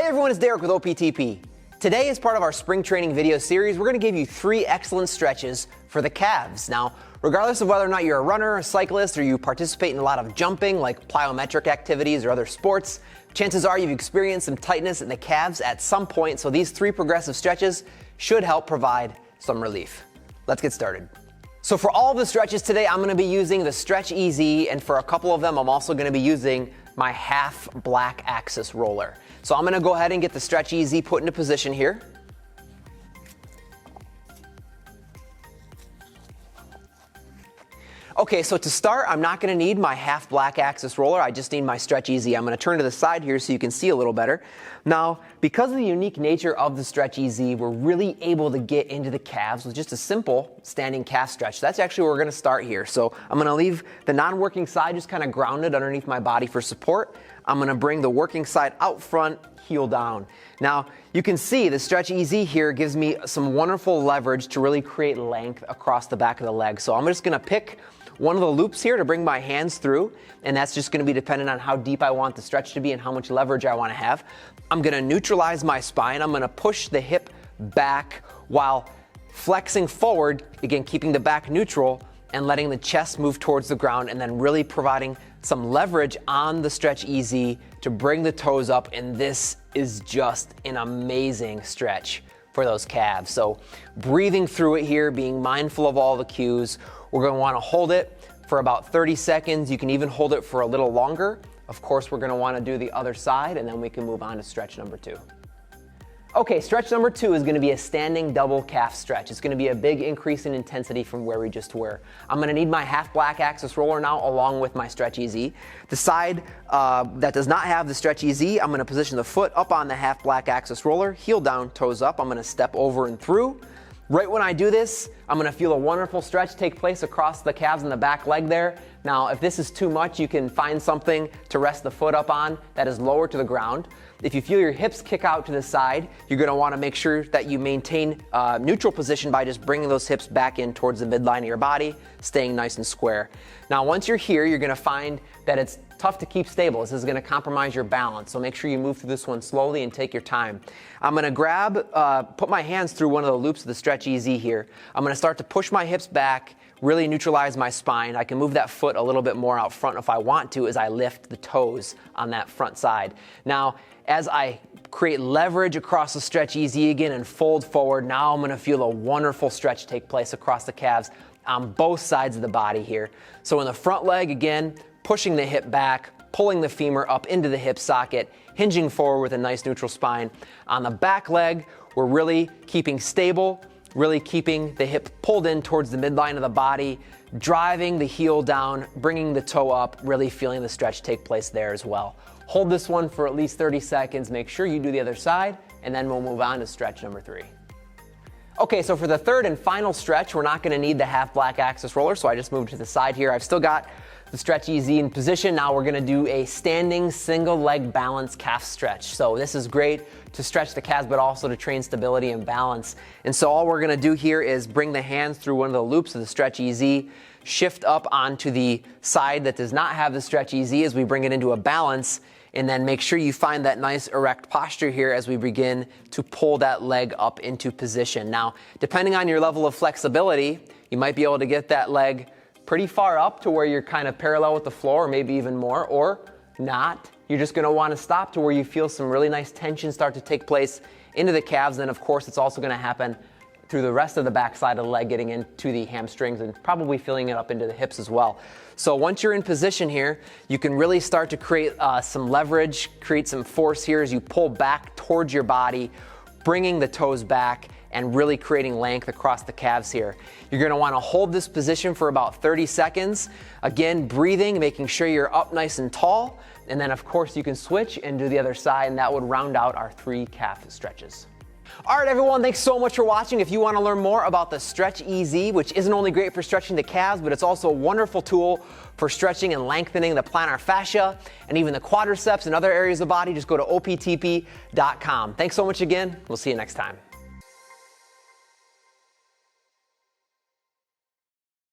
everyone, it's Derek with OPTP. Today, as part of our spring training video series, we're going to give you 3 excellent stretches for the calves. Now, regardless of whether or not you're a runner, a cyclist, or you participate in a lot of jumping like plyometric activities or other sports, chances are you've experienced some tightness in the calves at some point, so these 3 progressive stretches should help provide some relief. Let's get started. So for all of the stretches today, I'm going to be using the Stretch Easy, and for a couple of them, I'm also going to be using my half black axis roller. So I'm going to go ahead and get the Stretch Easy put into position here. Okay, so to start, I'm not going to need my half black axis roller. I just need my Stretch Easy. I'm going to turn to the side here so you can see a little better. Now, because of the unique nature of the Stretch Easy, we're really able to get into the calves with just a simple standing calf stretch. That's actually where we're going to start here. So I'm going to leave the non-working side just kind of grounded underneath my body for support. I'm going to bring the working side out front, heel down. Now, you can see the Stretch Easy here gives me some wonderful leverage to really create length across the back of the leg. So I'm just going to pick one of the loops here to bring my hands through, and that's just going to be dependent on how deep I want the stretch to be and how much leverage I want to have. I'm going to neutralize my spine. I'm going to push the hip back while flexing forward, again keeping the back neutral and letting the chest move towards the ground, and then really providing some leverage on the Stretch Easy to bring the toes up, and this is just an amazing stretch for those calves. So breathing through it here, being mindful of all the cues. We're going to want to hold it for about 30 seconds. You can even hold it for a little longer. Of course, we're going to want to do the other side, and then we can move on to stretch number 2. Okay, stretch number 2 is going to be a standing double calf stretch. It's going to be a big increase in intensity from where we just were. I'm going to need my half black axis roller now along with my Stretch Easy. The side that does not have the Stretch Easy, I'm going to position the foot up on the half black axis roller, heel down, toes up. I'm going to step over and through. Right when I do this, I'm going to feel a wonderful stretch take place across the calves and the back leg there. Now, if this is too much, you can find something to rest the foot up on that is lower to the ground. If you feel your hips kick out to the side, you're going to want to make sure that you maintain neutral position by just bringing those hips back in towards the midline of your body, staying nice and square. Now, once you're here, you're going to find that it's tough to keep stable. This is going to compromise your balance, so make sure you move through this one slowly and take your time. I'm going to put my hands through one of the loops of the Stretch Easy here. I'm going to start to push my hips back, really neutralize my spine. I can move that foot a little bit more out front if I want to as I lift the toes on that front side. Now, as I create leverage across the Stretch Easy again and fold forward, now I'm going to feel a wonderful stretch take place across the calves on both sides of the body here. So in the front leg, again, pushing the hip back, pulling the femur up into the hip socket, hinging forward with a nice neutral spine. On the back leg, we're really keeping stable, really keeping the hip pulled in towards the midline of the body, driving the heel down, bringing the toe up, really feeling the stretch take place there as well. Hold this one for at least 30 seconds. Make sure you do the other side, and then we'll move on to stretch number 3. Okay, so for the third and final stretch, we're not going to need the half black axis roller, so I just moved to the side here. I've still got the Stretch Easy in position. Now we're going to do a standing single leg balance calf stretch. So this is great to stretch the calves, but also to train stability and balance. And so all we're going to do here is bring the hands through one of the loops of the Stretch Easy, shift up onto the side that does not have the Stretch Easy as we bring it into a balance, and then make sure you find that nice erect posture here as we begin to pull that leg up into position. Now, depending on your level of flexibility, you might be able to get that leg pretty far up to where you're kind of parallel with the floor, or maybe even more, or not. You're just going to want to stop to where you feel some really nice tension start to take place into the calves. And of course, it's also going to happen through the rest of the back side of the leg, getting into the hamstrings and probably feeling it up into the hips as well. So once you're in position here, you can really start to create some leverage, create some force here as you pull back towards your body, bringing the toes back and really creating length across the calves here. You're going to want to hold this position for about 30 seconds. Again, breathing, making sure you're up nice and tall. And then of course you can switch and do the other side, and that would round out our 3 calf stretches. All right, everyone, thanks so much for watching. If you want to learn more about the Stretch Easy, which isn't only great for stretching the calves, but it's also a wonderful tool for stretching and lengthening the plantar fascia and even the quadriceps and other areas of the body, just go to optp.com. Thanks so much again. We'll see you next time.